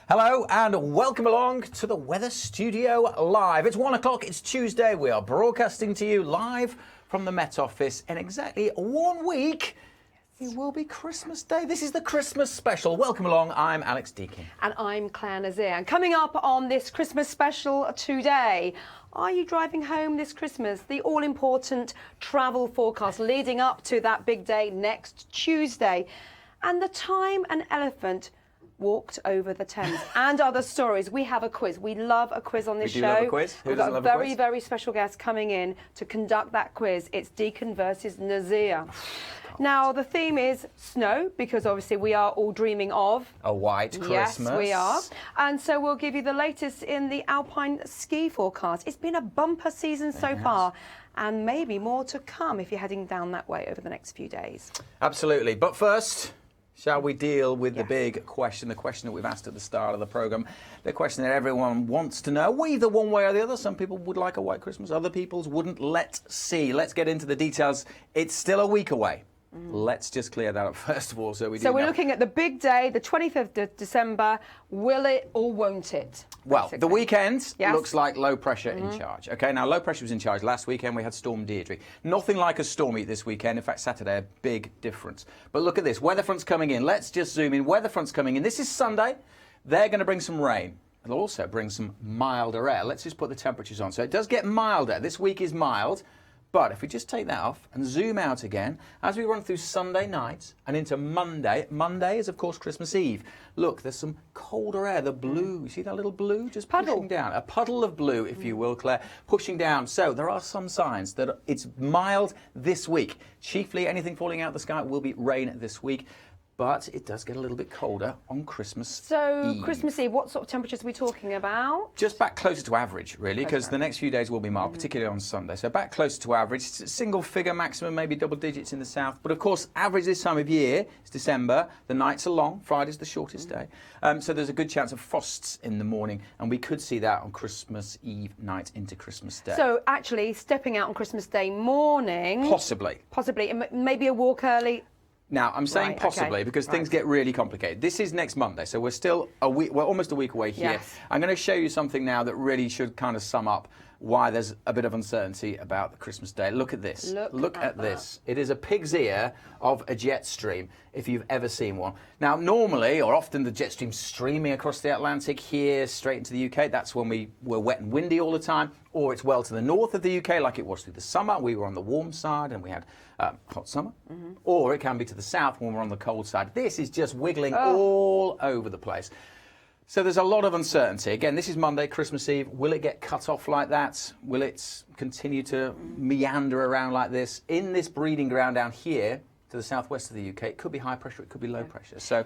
Hello and welcome along to the Weather Studio Live. It's 1 o'clock, it's Tuesday. We are broadcasting to you live from the Met Office. In exactly 1 week, it will be Christmas Day. This is the Christmas special. Welcome along, I'm Alex Deakin. And I'm Clare. And coming up on this Christmas special today, are you driving home this Christmas? The all-important travel forecast leading up to that big day next Tuesday. And the time an elephant walked over the Thames and other stories. We have a quiz. We love a quiz on this show. Love a quiz. Who We've doesn't got love a very, very special guest coming in to conduct that quiz. It's Deacon versus Nazir. Now, the theme is snow, because obviously we are all dreaming of a white Christmas. Yes, we are. And so we'll give you the latest in the Alpine ski forecast. It's been a bumper season so far, and maybe more to come if you're heading down that way over the next few days. Absolutely. But first, shall we deal with the big question, the question that we've asked at the start of the programme, the question that everyone wants to know, either one way or the other. Some people would like a white Christmas, other people's wouldn't. Let's see. Let's get into the details. It's still a week away. Let's just clear that up first of all. So we're looking at the big day, the 25th of December. Will it or won't it? Well, basically? the weekend looks like low pressure in charge. Okay, now low pressure was in charge last weekend. We had Storm Deirdre. Nothing like a stormy this weekend. In fact, Saturday, a big difference. But look at this. Weather front's coming in. Let's just zoom in. Weather front's coming in. This is Sunday. They're going to bring some rain. It'll also bring some milder air. Let's just put the temperatures on. So it does get milder. This week is mild. But if we just take that off and zoom out again, as we run through Sunday night and into Monday, Monday is, of course, Christmas Eve. Look, there's some colder air, the blue. You see that little blue just pushing down? A puddle of blue, if you will, Claire, pushing down. So there are some signs that it's mild this week. Chiefly, anything falling out of the sky will be rain this week. But it does get a little bit colder on Christmas Eve. Christmas Eve, what sort of temperatures are we talking about? Just back closer to average, really, because the next few days will be mild, particularly on Sunday. So back closer to average, single figure maximum, maybe double digits in the south. But of course, average this time of year is December. The nights are long. Friday's the shortest day. So there's a good chance of frosts in the morning. And we could see that on Christmas Eve night into Christmas Day. So actually, stepping out on Christmas Day morning. Possibly. Maybe a walk early. Now, I'm saying possibly because things get really complicated. This is next Monday, so we're still a week, well, almost a week away here. Yes. I'm going to show you something now that really should kind of sum up why there's a bit of uncertainty about the Christmas Day. Look at this. Look at this. It is a pig's ear of a jet stream, if you've ever seen one. Now, normally, or often, the jet stream's streaming across the Atlantic here, straight into the UK. That's when we're wet and windy all the time. Or it's well to the north of the UK, like it was through the summer. We were on the warm side and we had hot summer. Or it can be to the south when we're on the cold side. This is just wiggling all over the place. So there's a lot of uncertainty. Again, this is Monday, Christmas Eve. Will it get cut off like that? Will it continue to meander around like this? In this breeding ground down here to the southwest of the UK, it could be high pressure, it could be low pressure. So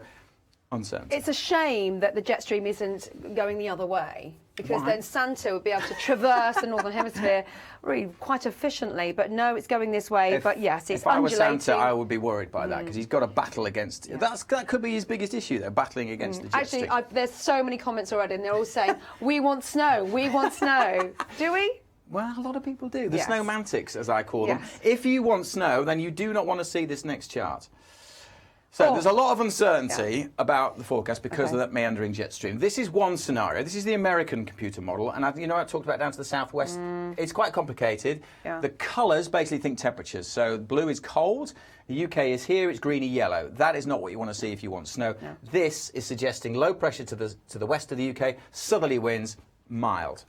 uncertainty. It's a shame that the jet stream isn't going the other way, because then Santa would be able to traverse the northern hemisphere really quite efficiently. But no, it's going this way. But yes, it's undulating. If I were Santa, I would be worried by that, because he's got a battle against. That could be his biggest issue, though, battling against the jet stream. Actually, there's so many comments already, and they're all saying, "We want snow. We want snow." Do we? Well, a lot of people do. The snowmantics, as I call them. Yes. If you want snow, then you do not want to see this next chart. So there's a lot of uncertainty about the forecast because of that meandering jet stream. This is one scenario. This is the American computer model. And I talked about down to the southwest. It's quite complicated. The colours basically think temperatures. So blue is cold. The UK is here. It's greeny yellow. That is not what you want to see if you want snow. No. This is suggesting low pressure to the west of the UK, southerly winds, mild.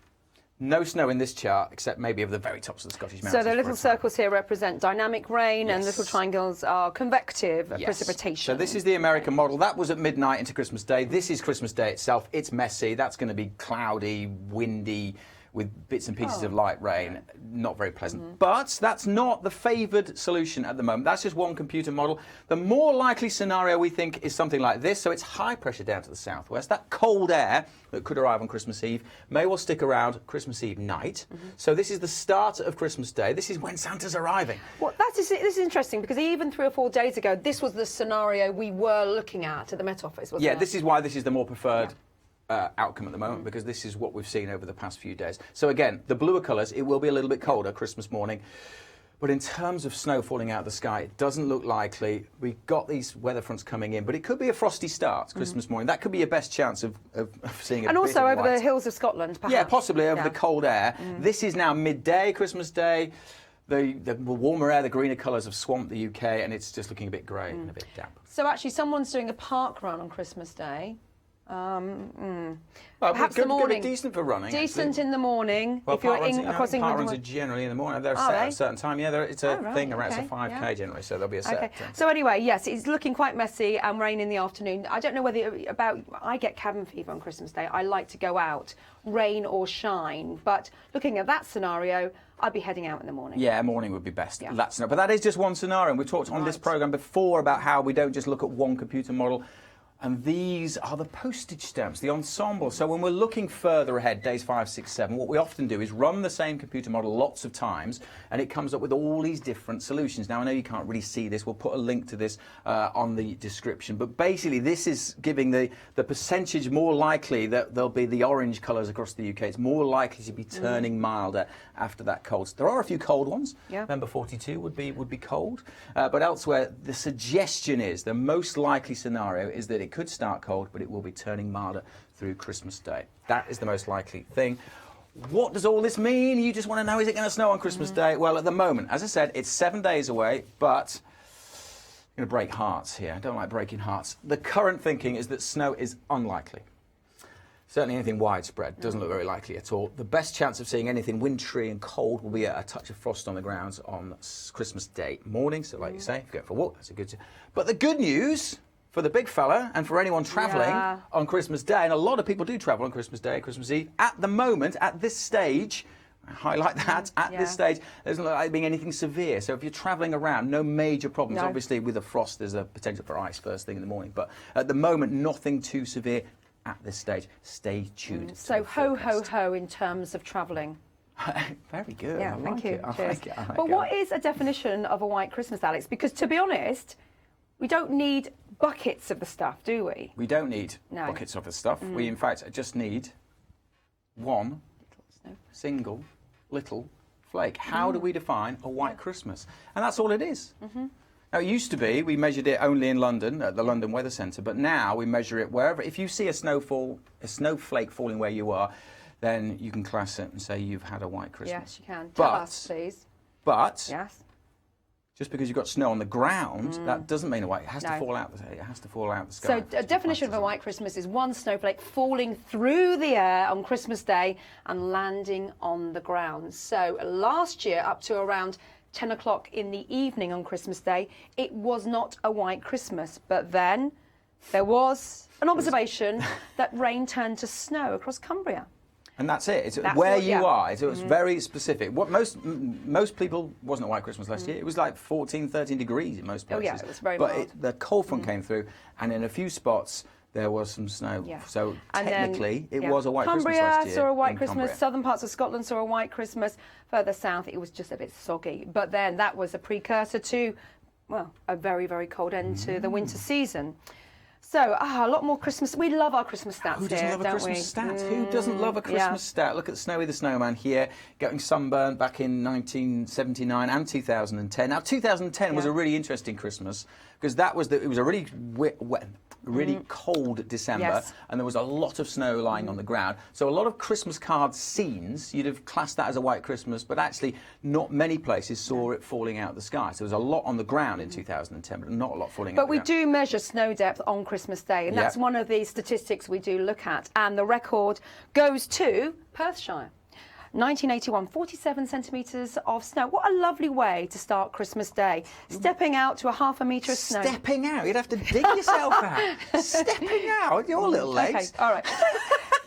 No snow in this chart, except maybe over the very tops of the Scottish mountains. So the little circles here represent dynamic rain, and little triangles are convective precipitation. So this is the American model. That was at midnight into Christmas Day. This is Christmas Day itself. It's messy. That's going to be cloudy, windy, with bits and pieces of light rain. Not very pleasant. But that's not the favoured solution at the moment. That's just one computer model. The more likely scenario, we think, is something like this. So it's high pressure down to the southwest. That cold air that could arrive on Christmas Eve may well stick around Christmas Eve night. So this is the start of Christmas Day. This is when Santa's arriving. Well, this is interesting, because even 3 or 4 days ago, this was the scenario we were looking at the Met Office, wasn't it? Yeah, this is why this is the more preferred outcome at the moment, because this is what we've seen over the past few days. So again, the bluer colours, it will be a little bit colder Christmas morning. But in terms of snow falling out of the sky, it doesn't look likely. We've got these weather fronts coming in, but it could be a frosty start Christmas morning. That could be your best chance of seeing a And bit also of over white. the hills of Scotland, perhaps. Yeah, possibly over the cold air. This is now midday, Christmas Day. The warmer air, the greener colours have swamped the UK, and it's just looking a bit grey and a bit damp. So actually, someone's doing a park run on Christmas Day. Well, Perhaps the morning. Decent for running. Decent actually. in the morning. Well, if you're park runs, across park runs England. are generally in the morning. They're Are set at they? a certain time. Yeah, it's a right, thing around. okay, It's a 5K yeah. generally, so there'll be a set. Okay. So anyway, yes, it's looking quite messy and rain in the afternoon. I don't know whether I get cabin fever on Christmas Day. I like to go out, rain or shine. But looking at that scenario, I'd be heading out in the morning. Yeah, morning would be best. Yeah. But that is just one scenario. And we've talked on this programme before about how we don't just look at one computer model. And these are the postage stamps, the ensemble. So when we're looking further ahead, days 5, 6, 7, what we often do is run the same computer model lots of times, and it comes up with all these different solutions. Now, I know you can't really see this. We'll put a link to this on the description. But basically, this is giving the percentage more likely that there'll be the orange colours across the UK. It's more likely to be turning milder after that cold. So there are a few cold ones. Yeah. Remember, 42 would be cold. But elsewhere, the suggestion is, the most likely scenario is that it could start cold, but it will be turning milder through Christmas Day. That is the most likely thing. What does all this mean? You just want to know, is it going to snow on Christmas Day? Well, at the moment, as I said, it's 7 days away, but I'm going to break hearts here. I don't like breaking hearts. The current thinking is that snow is unlikely. Certainly anything widespread doesn't look very likely at all. The best chance of seeing anything wintry and cold will be a touch of frost on the grounds on Christmas Day morning. So like you say, if you're going for a walk, that's a good... But the good news for the big fella and for anyone travelling on Christmas Day, and a lot of people do travel on Christmas Day, Christmas Eve, at the moment, at this stage, I highlight that, at this stage, there doesn't look like being anything severe. So if you're travelling around, no major problems. No. Obviously, with the frost, there's a potential for ice first thing in the morning. But at the moment, nothing too severe at this stage. Stay tuned. So ho, ho, ho in terms of travelling. Very good. Yeah, I thank like you. it. I Cheers. like it. I like But it. what is a definition of a white Christmas, Alex? Because to be honest, we don't need buckets of the stuff, do we? We don't need No. buckets of the stuff. We, in fact, just need one single little flake. How do we define a white Christmas? And that's all it is. Now, it used to be we measured it only in London, at the London Weather Centre, but now we measure it wherever. If you see a snowflake falling where you are, then you can class it and say you've had a white Christmas. Yes, you can. Tell But- us, please. But Yes. just because you've got snow on the ground, that doesn't mean a white. It has to No. fall out. It has to fall out the sky. So to a be definition of a classed as white Christmas is one snowflake falling through the air on Christmas Day and landing on the ground. So last year, up to around 10 o'clock in the evening on Christmas Day, it was not a white Christmas. But then there was an observation that rain turned to snow across Cumbria. And that's it. It's That's where what- you yeah. are. It's very specific. What most people wasn't a white Christmas last year. It was like 14, 13 degrees in most Oh, places. yeah, it was very But mild. the cold front came through, and in a few spots there was some snow. Yeah. So And technically, then, it was a white Christmas Cumbria last year. saw a white in Christmas. Cumbria. Southern parts of Scotland saw a white Christmas. Further south, it was just a bit soggy. But then that was a precursor to, well, a very, very cold end to the winter season. So, a lot more Christmas. We love our Christmas stats Who doesn't here, love a don't Christmas we? stat? Who doesn't love a Christmas stat? Look at Snowy the Snowman here, getting sunburned back in 1979 and 2010. Now, 2010 was a really interesting Christmas because it was a really wet, really cold December, Yes. and there was a lot of snow lying on the ground. So a lot of Christmas card scenes, you'd have classed that as a white Christmas, but actually not many places saw it falling out of the sky. So there was a lot on the ground in 2010, but not a lot falling out But of the we ground. do measure snow depth on Christmas Day, and that's Yeah. one of the statistics we do look at. And the record goes to Perthshire. 1981, 47 centimetres of snow. What a lovely way to start Christmas Day. Stepping out to a half a metre of snow. Stepping out, you'd have to dig yourself out. Stepping out, your little legs. Okay, all right.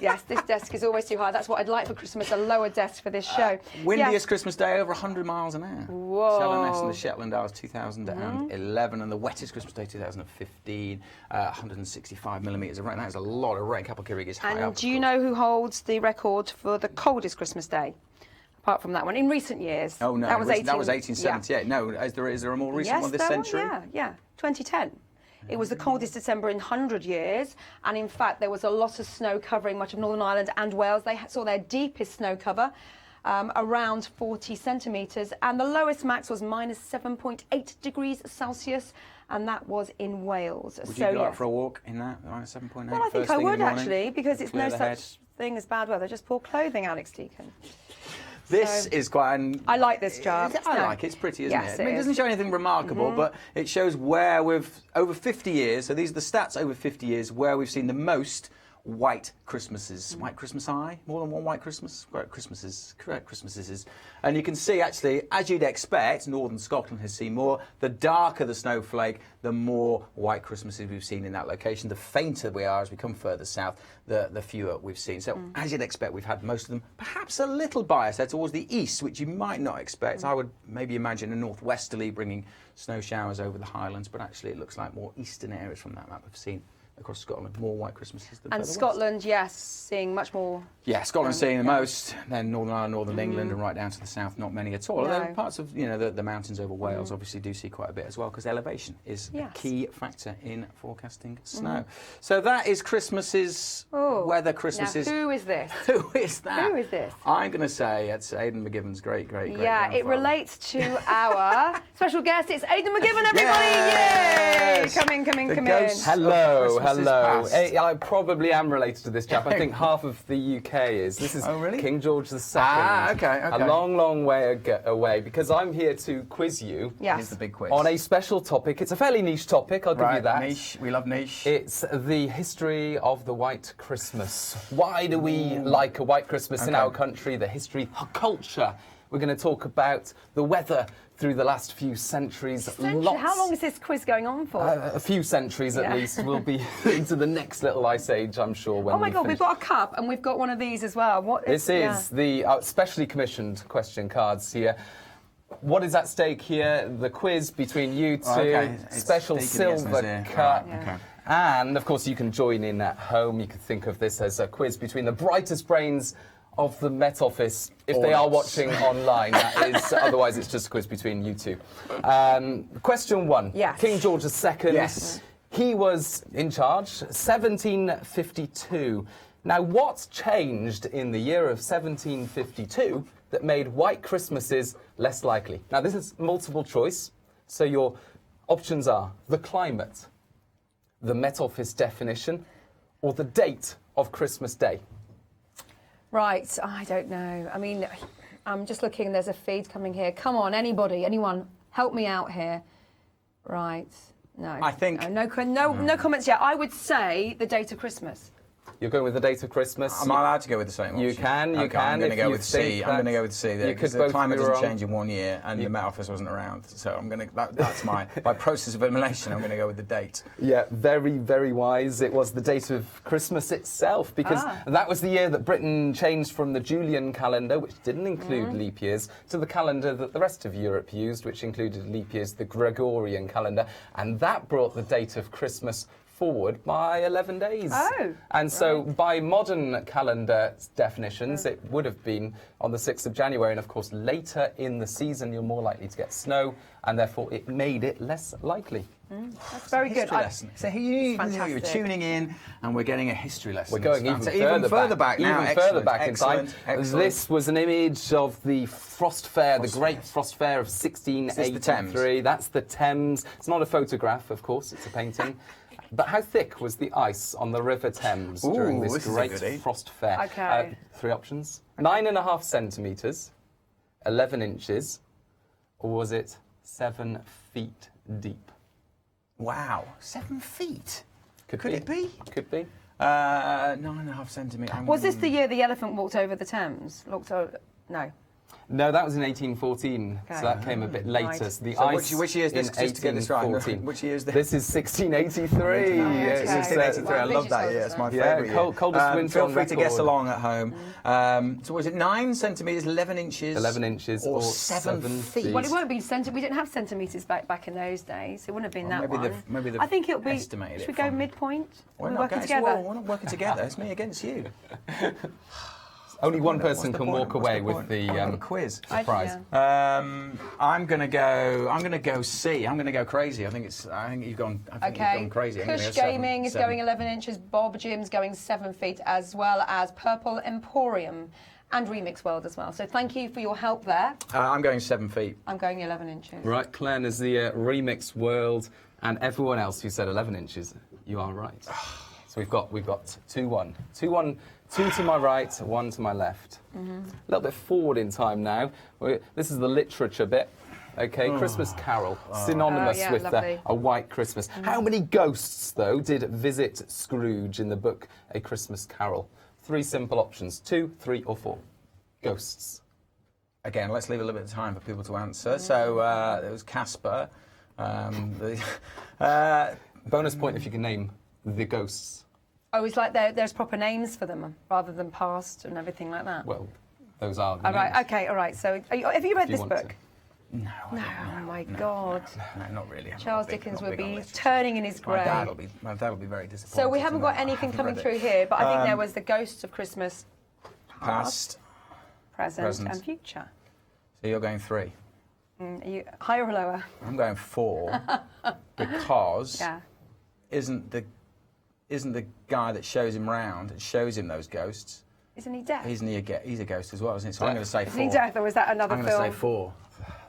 Yes, this desk is always too high. That's what I'd like for Christmas, a lower desk for this show. Windiest Yes. Christmas day over 100 miles an hour. Whoa. Shellaness and the Shetland Isles 2011, and the wettest Christmas day 2015, 165 millimetres of rain. That is a lot of rain. Capel is high up. And do you know who holds the record for the coldest Christmas day? Apart from that one, in recent years. Oh no, that was 1878. Yeah. No, is there a more recent Yes, one this there century? was, yeah, 2010. It was the coldest December in 100 years, and in fact there was a lot of snow covering much of Northern Ireland and Wales. They saw their deepest snow cover around 40 centimetres, and the lowest max was minus 7.8 degrees Celsius, and that was in Wales. Would you go out for a walk in that, 7.8? Well, I think I would actually, because it's no Clear the head. such thing as bad weather. Just poor clothing, Alex Deacon. This is quite I like this chart. I like it. It's pretty, isn't Yes, it? I mean, it doesn't show anything remarkable, but it shows where we've, over 50 years, so these are the stats over 50 years, where we've seen the most white Christmases. White Christmas eye? More than one white Christmas? Correct Christmases. And you can see, actually, as you'd expect, northern Scotland has seen more. The darker the snowflake, the more white Christmases we've seen in that location. The fainter we are as we come further south, the fewer we've seen. So, as you'd expect, we've had most of them. Perhaps a little bias there towards the east, which you might not expect. I would maybe imagine a northwesterly bringing snow showers over the Highlands, but actually it looks like more eastern areas from that map we've seen across Scotland, more white Christmases than And further Scotland, west. yes, seeing much more. Yeah, Scotland seeing the most, then Northern Ireland, Northern England, and right down to the south, not many at all. No. Although parts of the mountains over Wales obviously do see quite a bit as well, because elevation is a key factor in forecasting snow. So that is Christmas's weather. Christmas's. Now, who is this? Who is that? Who is this? I'm going to say it's Aidan McGivern's great. Yeah, it relates to our special guest. It's Aidan McGivern, everybody! Yes! Yay! Come in. Christmas Hello. is past. I probably am related to this chap. I think half of the UK is. This is really? King George II. Okay. A long way away, because I'm here to quiz you Yes. Here's the big quiz. on a special topic. It's a fairly niche topic, I'll give you that. Niche. We love niche. It's the history of the White Christmas. Why do we like a White Christmas in our country? The history, the culture. We're going to talk about the weather through the last few centuries. How long is this quiz going on for? A few centuries at least. We'll be into the next little ice age, I'm sure. When oh my God, finish. we've got a cup and we've got one of these as well. What This is the specially commissioned question cards here. What is at stake here? The quiz between you two, special silver cup. Okay. And of course, you can join in at home. You can think of this as a quiz between the brightest brains of the Met Office, if they are watching online, that is. Otherwise, it's just a quiz between you two. Question 1. Yes. King George II. Yes. He was in charge 1752. Now, what changed in the year of 1752 that made white Christmases less likely? Now, this is multiple choice, so your options are the climate, the Met Office definition, or the date of Christmas Day. Right, I don't know. I mean, I'm just looking, there's a feed coming here. Come on, anyone, help me out here. Right, no. I think... No comments yet. I would say the date of Christmas. You're going with the date of Christmas? Am I allowed to go with the same You option? can, I'm going to go with C. I'm going to go with C there, because the climate doesn't change in 1 year and the Met Office wasn't around. So I'm going to, that's my, by process of elimination, I'm going to go with the date. Yeah, very wise. It was the date of Christmas itself, because that was the year that Britain changed from the Julian calendar, which didn't include leap years, to the calendar that the rest of Europe used, which included leap years, the Gregorian calendar. And that brought the date of Christmas forward by 11 days. And so by modern calendar definitions, it would have been on the 6th of January. And of course, later in the season, you're more likely to get snow, and therefore it made it less likely. That's very good. Lesson. So you're tuning in, and we're getting a history lesson. We're going even further back now. Even further back in time. This was an image of the Frost Fair, the Great Frost Fair of 1683. That's the Thames. It's not a photograph, of course. It's a painting. But how thick was the ice on the River Thames during this great Frost Fair? Okay. 3 options. 9.5 centimetres, 11 inches, or was it 7 feet deep? Wow, 7 feet. Could be. it be? Could be. 9.5 centimetres. Was this the year the elephant walked over the Thames? No. No, that was in 1814, Okay. so that came a bit later. Right. So the So ice which year is this, in just to get this right? 1814. Which year is this? This is 1683. Okay. It's 1683. I love that year. It's my favourite year. Coldest winter Feel on free to guess record. along at home. So was it 9 centimetres, 11 inches? 11 inches or or 7 feet? Well, it won't be we didn't have centimetres back in those days. It wouldn't have been that maybe one. maybe I think it'll be. estimated Should it we go from- midpoint? We're We're not working going- together. well, we're not working together. It's me against you. Only one What's person the can point? walk What's away the with point? the I have a quiz. prize. I'm gonna go C. I'm gonna go crazy. I think you've gone. I think you've Okay. gone crazy. I'm gonna Kush go 7, Gaming is 7. going 11 inches. Bob Jim's going 7 feet, as well as Purple Emporium and Remix World as well. So thank you for your help there. I'm going 7 feet. I'm going 11 inches. Right, Clare is the Remix World, and everyone else who said 11 inches, you are right. So we've got 2-1. 2-1, 2 to my right, 1 to my left. A little bit forward in time now. This is the literature bit. Okay, Christmas Carol, synonymous with a white Christmas. How many ghosts, though, did visit Scrooge in the book A Christmas Carol? 3 simple options, 2, 3 or 4. Ghosts. Again, let's leave a little bit of time for people to answer. So there was Casper. Bonus point if you can name the ghosts. Oh, it's like there's proper names for them rather than past and everything like that. Well, those are the All right, names. okay, all right. So have you read this want book? to. No, Oh my God. no, not really. I'm Charles not big- Dickens not would big on be literature. turning in his My dad grave. will be very disappointed. So we to haven't know got I anything haven't coming read through it. here, but I think there was the Ghosts of Christmas Past. present Present. and future. So you're going 3. Are you higher or lower? I'm going 4 because Yeah. isn't the guy that shows him round and shows him those ghosts? Isn't he deaf? He's a ghost as well, isn't he? So I'm going to say 4. Isn't he deaf, or was that another I'm going to film? say 4.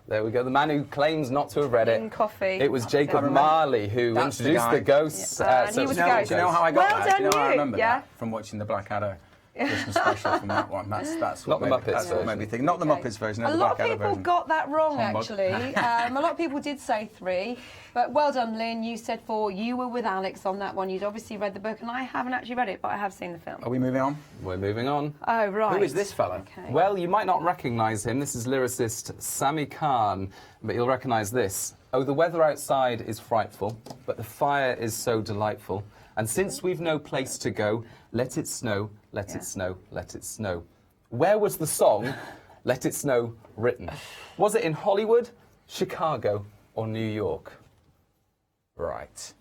There we go. The man who claims not to have read it. In coffee. It was That's Jacob it. Marley who That's the introduced guy. the ghosts. Yeah. And he was Do a ghost. you know how I got Well that? done, Do you know how I you. remember Yeah. that? From watching the Blackadder Christmas special from that one. That's Not what the made me- Muppets That's what made me version. think. Not the Okay. Muppets version. No, A the lot of Blackadder people version. got that wrong, Humbug. actually. A lot of people did say 3, but well done, Lynn. You said 4. You were with Alex on that one. You'd obviously read the book, and I haven't actually read it, but I have seen the film. Are we moving on? We're moving on. Oh, right. Who is this fella? Okay. Well, you might not recognise him. This is lyricist Sami Khan, but you'll recognise this. Oh, the weather outside is frightful, but the fire is so delightful. And since we've no place to go, let it snow, let it snow, let it snow. Where was the song, Let It Snow, written? Was it in Hollywood, Chicago, or New York? Right.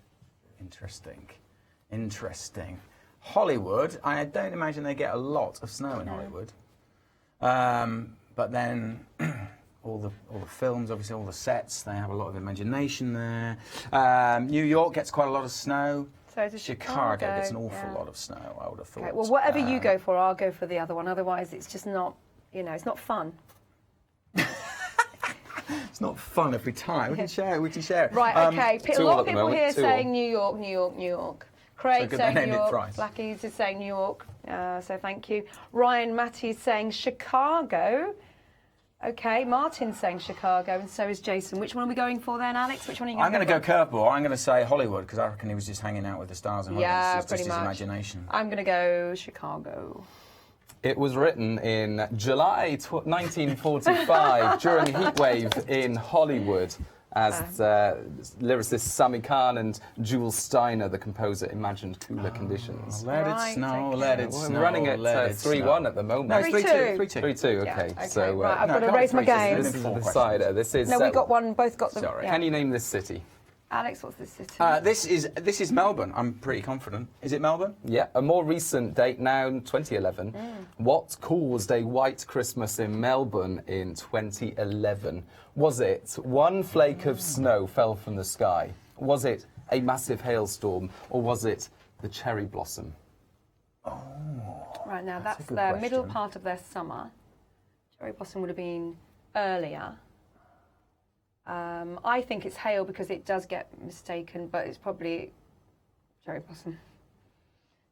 Interesting. Hollywood, I don't imagine they get a lot of snow in Hollywood. But then all the films, obviously all the sets, they have a lot of imagination there. New York gets quite a lot of snow. So does Chicago gets an Chicago, awful yeah. lot of snow, I would have thought. Okay, well, whatever you go for, I'll go for the other one. Otherwise, it's just not, it's not fun. It's not fun every time. We can share it. Right, okay. A 2-1 lot at of the people moment, here 2-1. saying New York, New York, New York. Craig good saying they New named it York. thrice. Blackies is saying New York. So thank you. Ryan Matthews saying Chicago. Okay, Martin's saying Chicago, and so is Jason. Which one are we going for then, Alex? Which one are you I'm going going to to go curveball. I'm going to say Hollywood because I reckon he was just hanging out with the stars in Hollywood. Yeah, It's just pretty his much. imagination. I'm going to go Chicago. It was written in July 1945 during a heatwave in Hollywood as lyricist Sami Khan and Jules Steiner, the composer, imagined cooler conditions. Let Right, it snow, okay. let it We're snow. running at let it 3-1 snow. at the moment. No, it's 3-2. 3-2. 3-2, okay. Yeah, okay, So right, I've got to no, raise my it's 3-2. game. this is the Four decider. This is No, we got one. Both got the. Sorry. Yeah. Can you name this city? Alex, what's this city? This is Melbourne. I'm pretty confident. Is it Melbourne? Yeah, a more recent date now, 2011. What caused a white Christmas in Melbourne in 2011? Was it one flake of snow fell from the sky? Was it a massive hailstorm? Or was it the cherry blossom? Right now, that's good the middle question. part of their summer. Cherry blossom would have been earlier. I think it's hail because it does get mistaken, but it's probably cherry blossom.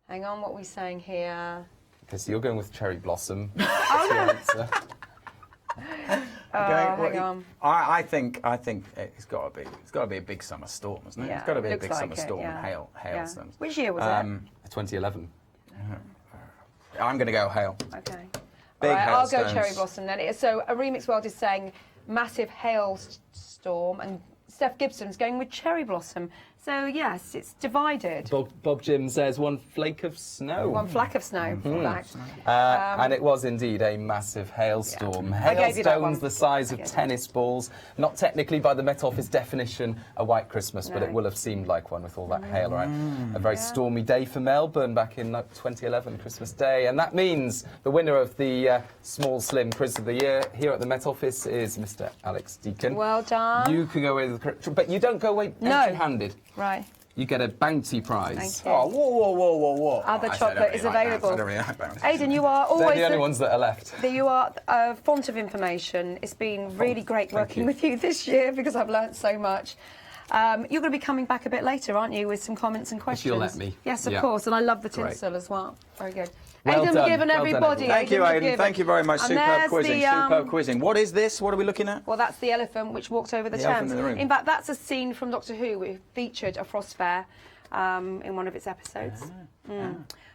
Hang on, what are we saying here? Okay, so you're going with cherry blossom. Oh, Answer. hang on. I think it's got to be a big summer storm, isn't it? Yeah, it's got to be a looks big like summer it, storm yeah. and Yeah. hailstones. Which year was 2011. I'm going to go hail. it? Okay. Big All right, I'll go hailstones. cherry blossom then. So a Remix World is saying massive hailstorm, and Steph Gibson's going with cherry blossom. So yes, it's divided. Bob Jim says one flake of snow. One flack of snow, in fact. And it was indeed a massive hailstorm. Yeah. I gave you that one. Hailstones the size of tennis balls. Not technically by the Met Office definition a white Christmas, but No. it will have seemed like one with all that hail around. A very stormy day for Melbourne back in 2011, Christmas Day. And that means the winner of the Small Slim Quiz of the Year here at the Met Office is Mr. Alex Deakin. Well done. You can go away with the correct, but you don't go away No. empty-handed. Right. you get a bounty prize. Thank you. Oh, whoa. Other I chocolate don't really is like available. bounce. I don't really like bounce. Aidan, you are They're always the only ones that are left. You are a font of information. It's been really great working with you this year because I've learnt so much. You're going to be coming back a bit later, aren't you, with some comments and questions? If you'll let me. Yes, of course. And I love the tinsel as well. Very good. Well Aidan, done. given Well done, everybody. everyone. Thank you, Aidan. Thank you very much. And Superb there's quizzing. the, Superb quizzing. What is this? What are we looking at? Well, that's the elephant which walked over the elephant Thames. in the room. In fact, that's a scene from Doctor Who. We featured a frost fair in one of its episodes.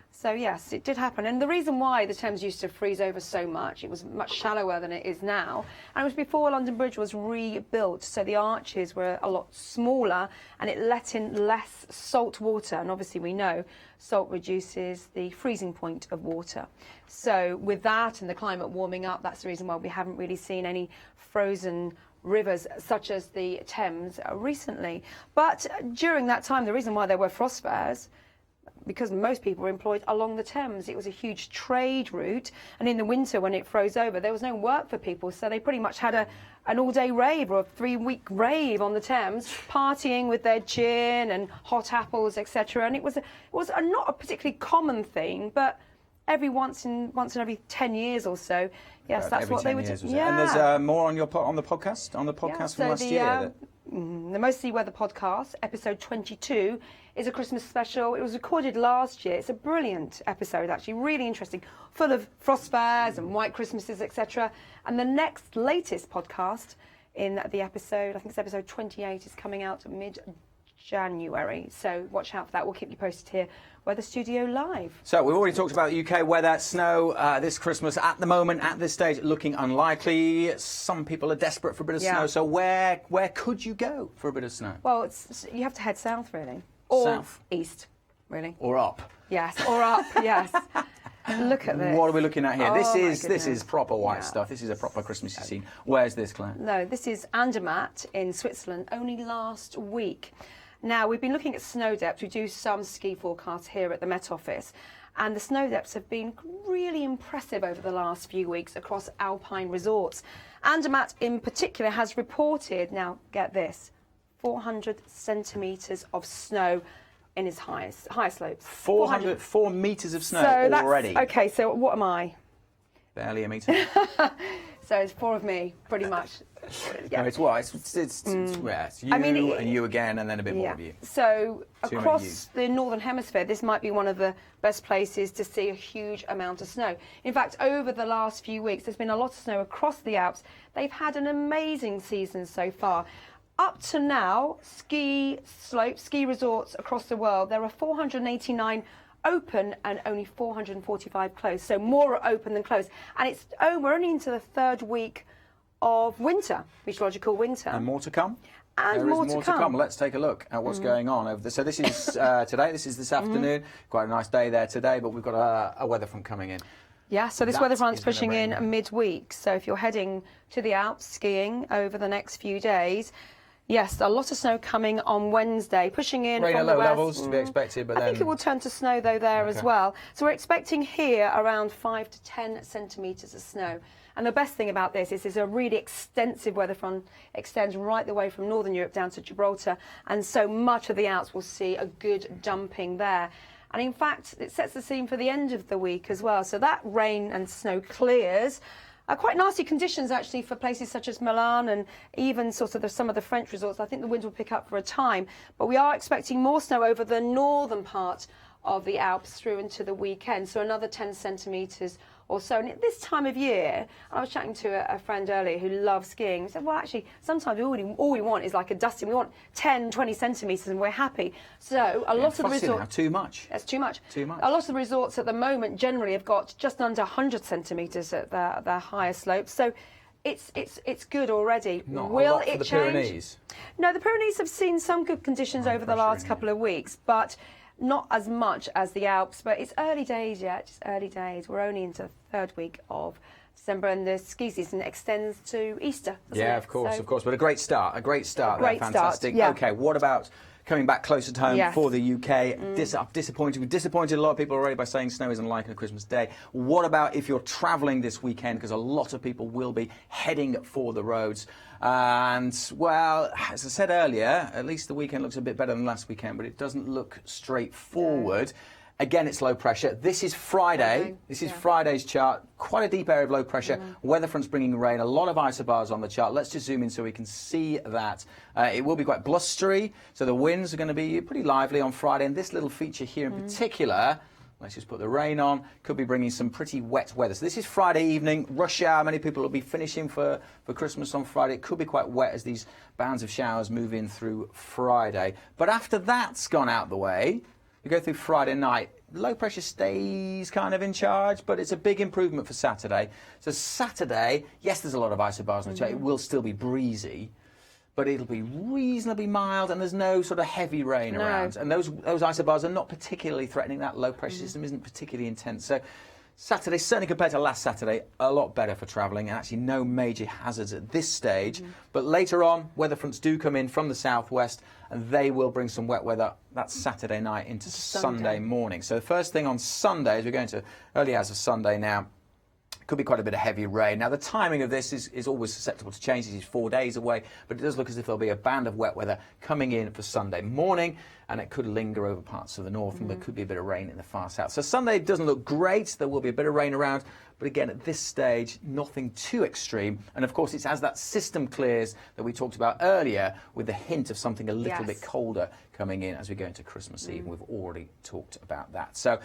So, yes, it did happen. And the reason why the Thames used to freeze over so much, it was much shallower than it is now. And it was before London Bridge was rebuilt. So the arches were a lot smaller and it let in less salt water. And obviously we know salt reduces the freezing point of water. So with that and the climate warming up, that's the reason why we haven't really seen any frozen rivers such as the Thames recently. But during that time, the reason why there were frost fairs, because most people were employed along the Thames. It was a huge trade route, and in the winter when it froze over, there was no work for people, so they pretty much had an all-day rave or a 3-week rave on the Thames, partying with their gin and hot apples, etc. And it was not a particularly common thing, but once in every 10 years or so, yes, that's what they would do. Yeah. And there's more on the podcast from last year. The Mostly Weather podcast, episode 22, is a Christmas special. It was recorded last year. It's a brilliant episode, actually, really interesting, full of frost fairs and white Christmases, etc. And the latest podcast in the episode, I think it's episode 28, is coming out mid-January. So watch out for that. We'll keep you posted here. Weather Studio Live. So we've already talked about UK weather, snow this Christmas. At the moment, at this stage, looking unlikely. Some people are desperate for a bit of snow. So where could you go for a bit of snow? Well, you have to head south, really. Or south. East, really. Or up. Yes, or up, yes. Look at this. What are we looking at here? Oh, this is proper white stuff. This is a proper Christmassy scene. Where's this, Claire? No, this is Andermatt in Switzerland, only last week. Now, we've been looking at snow depths. We do some ski forecasts here at the Met Office, and the snow depths have been really impressive over the last few weeks across Alpine resorts. Andermatt in particular has reported, now get this, 400 centimetres of snow in its highest slopes. 4 metres of snow So already. Okay, so what am I? Barely a metre. So it's 4 of me, pretty much. No, it's what? It's you and you again, and then a bit more of you. So Too across the Northern Hemisphere, this might be one of the best places to see a huge amount of snow. In fact, over the last few weeks, there's been a lot of snow across the Alps. They've had an amazing season so far. Up to now, ski slopes, ski resorts across the world, there are 489 open and only 445 closed. So more are open than closed. And we're only into the 3rd week of winter, meteorological winter. And more to come? And There more is to more to come. come. Let's take a look at what's going on over there. So this is today, this is this afternoon. Quite a nice day there today, but we've got a weather front coming in. Yeah, so this That weather front's is gonna pushing rain. in midweek. So if you're heading to the Alps skiing over the next few days, yes, a lot of snow coming on Wednesday, pushing in Rain from at the low west. levels to be expected, but I then think it will turn to snow though there as well. So we're expecting here around 5 to 10 centimetres of snow. And the best thing about this is it's a really extensive weather front, extends right the way from Northern Europe down to Gibraltar, and so much of the Alps will see a good dumping there. And in fact, it sets the scene for the end of the week as well. So that rain and snow clears. Quite nasty conditions actually for places such as Milan and even sort of some of the French resorts. I think the wind will pick up for a time, but we are expecting more snow over the northern part of the Alps through into the weekend. So another 10 centimetres or so. And at this time of year, I was chatting to a friend earlier who loves skiing. He said, well, actually, sometimes all we want is like a dusting. We want 10, 20 centimetres and we're happy. So a lot of the resorts... Too much. That's too much. Too much. A lot of the resorts at the moment generally have got just under 100 centimetres at their higher slopes. So it's good already. Not Will a lot for it the change? Pyrenees. No, the Pyrenees have seen some good conditions over the last couple of weeks, but not as much as the Alps. But it's early days yet, just early days. We're only into the 3rd week of December, and the ski season extends to Easter. Yeah, it? of course, So- of course. But a great start. Great start, Fantastic. yeah. Okay, what about coming back closer to home Yes. for the UK. Disappointed. We've disappointed a lot of people already by saying snow isn't like on a Christmas day. What about if you're travelling this weekend? Because a lot of people will be heading for the roads. And, well, as I said earlier, at least the weekend looks a bit better than last weekend, but it doesn't look straightforward. Again, it's low pressure. This is Friday. Okay. This is Friday's chart. Quite a deep area of low pressure. Weather front's bringing rain. A lot of isobars on the chart. Let's just zoom in so we can see that. It will be quite blustery, so the winds are going to be pretty lively on Friday. And this little feature here in particular, let's just put the rain on, could be bringing some pretty wet weather. So this is Friday evening, rush hour. Many people will be finishing for Christmas on Friday. It could be quite wet as these bands of showers move in through Friday. But after that's gone out the way, we go through Friday night. Low pressure stays kind of in charge, but it's a big improvement for Saturday. So Saturday, yes, there's a lot of isobars on the chart. It will still be breezy, but it'll be reasonably mild, and there's no sort of heavy rain around. And those isobars are not particularly threatening. That low pressure system isn't particularly intense. So Saturday, certainly compared to last Saturday, a lot better for travelling, and actually no major hazards at this stage. But later on, weather fronts do come in from the southwest, and they will bring some wet weather. That's Saturday night into Sunday morning. So the first thing on Sunday, as we're going to early hours of Sunday now, could be quite a bit of heavy rain. Now, the timing of this is always susceptible to change. This is 4 days away, but it does look as if there'll be a band of wet weather coming in for Sunday morning, and it could linger over parts of the north, and there could be a bit of rain in the far south. So Sunday doesn't look great. There will be a bit of rain around, but again, at this stage, nothing too extreme. And of course, it's as that system clears that we talked about earlier, with the hint of something a little bit colder coming in as we go into Christmas Eve. We've already talked about that. So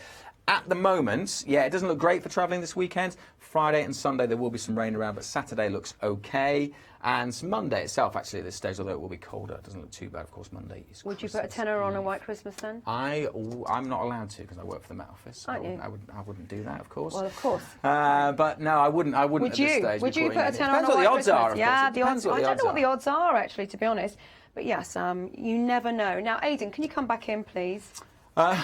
at the moment, yeah, it doesn't look great for travelling this weekend. Friday and Sunday there will be some rain around, but Saturday looks okay. And Monday itself, actually, at this stage, although it will be colder, it doesn't look too bad. Of course, Monday is Would you Christmas put a tenner on a White Christmas then? I'm not allowed to because I work for the Met Office. So Aren't you? I wouldn't do that, of course. Well, of course. But no, I wouldn't Would at you? this stage. Would you put a tenner on Depends a what White the odds Christmas? are, of course. Yeah, It the depends odds. what the I don't odds know what the are. odds are, actually, to be honest. But yes, you never know. Now, Aidan, can you come back in, please? But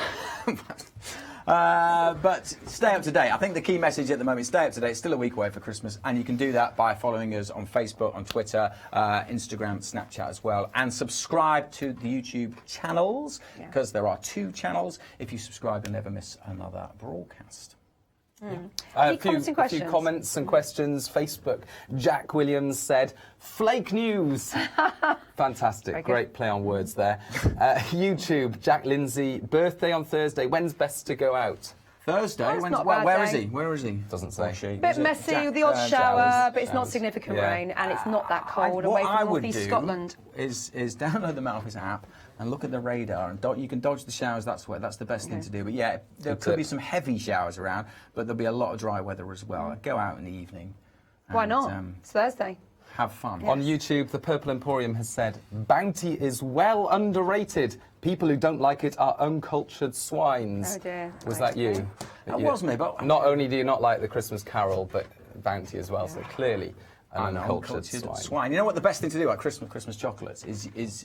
stay up to date. I think the key message at the moment, stay up to date. It's still a week away for Christmas, and you can do that by following us on Facebook, on Twitter, Instagram, Snapchat as well, and subscribe to the YouTube channels, because there are 2 channels. If you subscribe, you'll never miss another broadcast. Any comments and A few questions? comments and questions. Facebook, Jack Williams said, flake news. Fantastic. Great play on words there. YouTube, Jack Lindsay, birthday on Thursday. When's best to go out? Thursday? That's not a Where bad is day. he? Where is he? Doesn't say. Or she? Bit Is it messy, Jack? the odd shower, Showers. but it's not Showers. significant Yeah. rain, and it's not that cold away What I from would northeast do Scotland. is download the Met Office app and look at the radar, and you can dodge the showers. That's the best thing to do. But yeah, there Good could be tip. some heavy showers around, but there'll be a lot of dry weather as well. Go out in the evening. Why and, not? It's Thursday. Have fun. On YouTube, the Purple Emporium has said, Bounty is well underrated. People who don't like it are uncultured swines. Oh dear. Was Right, that you? okay. That was me, but Not only do you not like the Christmas Carol, but Bounty as well, so clearly an uncultured swine. You know what the best thing to do at Christmas chocolates is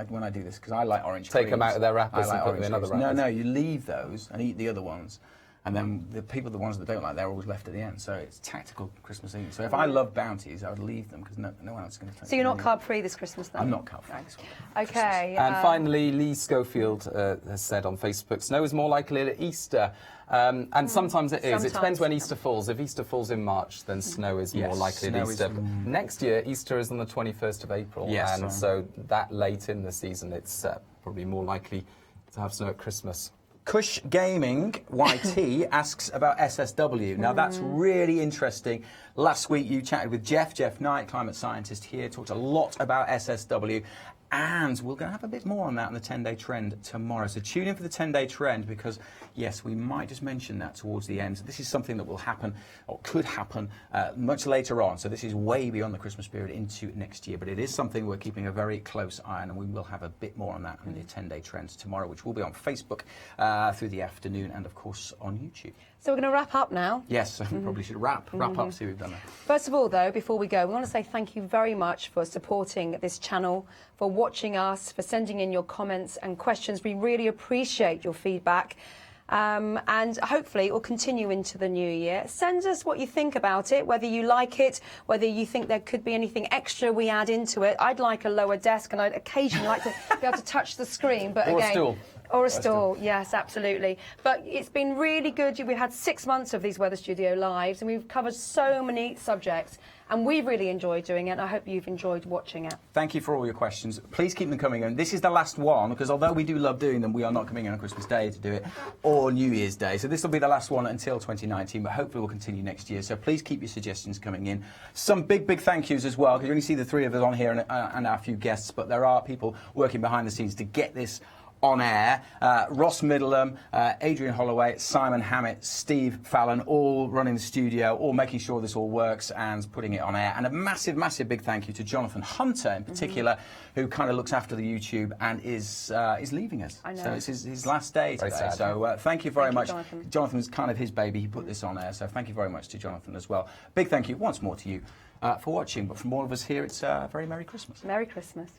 when I do this, because I like orange Take creams. them out of their wrappers I like and put them in orange other creams. wrappers. No, you leave those and eat the other ones. And then the ones that don't like, they're always left at the end. So it's tactical Christmas eating. So if I love Bounties, I would leave them because no one else is going to take them. So you're not carb-free this Christmas, then? I'm not carb-free this one. Okay. And finally, Lee Schofield has said on Facebook, snow is more likely at Easter. And sometimes it is. Sometimes. It depends when Easter falls. If Easter falls in March, then snow is more Yes, likely at snow is- Easter. Next year, Easter is on the 21st of April. Yes, and so that late in the season, it's probably more likely to have snow at Christmas. Kush Gaming YT asks about SSW. Now that's really interesting. Last week you chatted with Jeff Knight, climate scientist here, talked a lot about SSW. And we're going to have a bit more on that in the 10-day trend tomorrow. So tune in for the 10-day trend because, yes, we might just mention that towards the end. This is something that will happen or could happen much later on. So this is way beyond the Christmas period into next year. But it is something we're keeping a very close eye on, and we will have a bit more on that in the 10-day trend tomorrow, which will be on Facebook through the afternoon and, of course, on YouTube. So we're going to wrap up now. Yes, we probably should wrap up, see we've done that. First of all, though, before we go, we want to say thank you very much for supporting this channel, for watching us, for sending in your comments and questions. We really appreciate your feedback. and hopefully it will continue into the new year. Send us what you think about it, whether you like it, whether you think there could be anything extra we add into it. I'd like a lower desk, and I'd occasionally like to be able to touch the screen, but Or again... a stool. Or a stall, yes, absolutely. But it's been really good. We've had 6 months of these Weather Studio Lives, and we've covered so many subjects. And we've really enjoyed doing it, and I hope you've enjoyed watching it. Thank you for all your questions. Please keep them coming in. This is the last one, because although we do love doing them, we are not coming in on Christmas Day to do it, or New Year's Day. So this will be the last one until 2019, but hopefully we'll continue next year. So please keep your suggestions coming in. Some big, big thank yous as well, because you only see the three of us on here and our few guests, but there are people working behind the scenes to get this on air. Ross Middleham, Adrian Holloway, Simon Hammett, Steve Fallon, all running the studio, all making sure this all works and putting it on air. And a massive, massive big thank you to Jonathan Hunter in particular, who kind of looks after the YouTube and is leaving us. I know. So it's his last day today. sad. So thank you very much. Jonathan. Jonathan's kind of his baby. He put this on air. So thank you very much to Jonathan as well. Big thank you once more to you for watching. But from all of us here, it's a very Merry Christmas. Merry Christmas.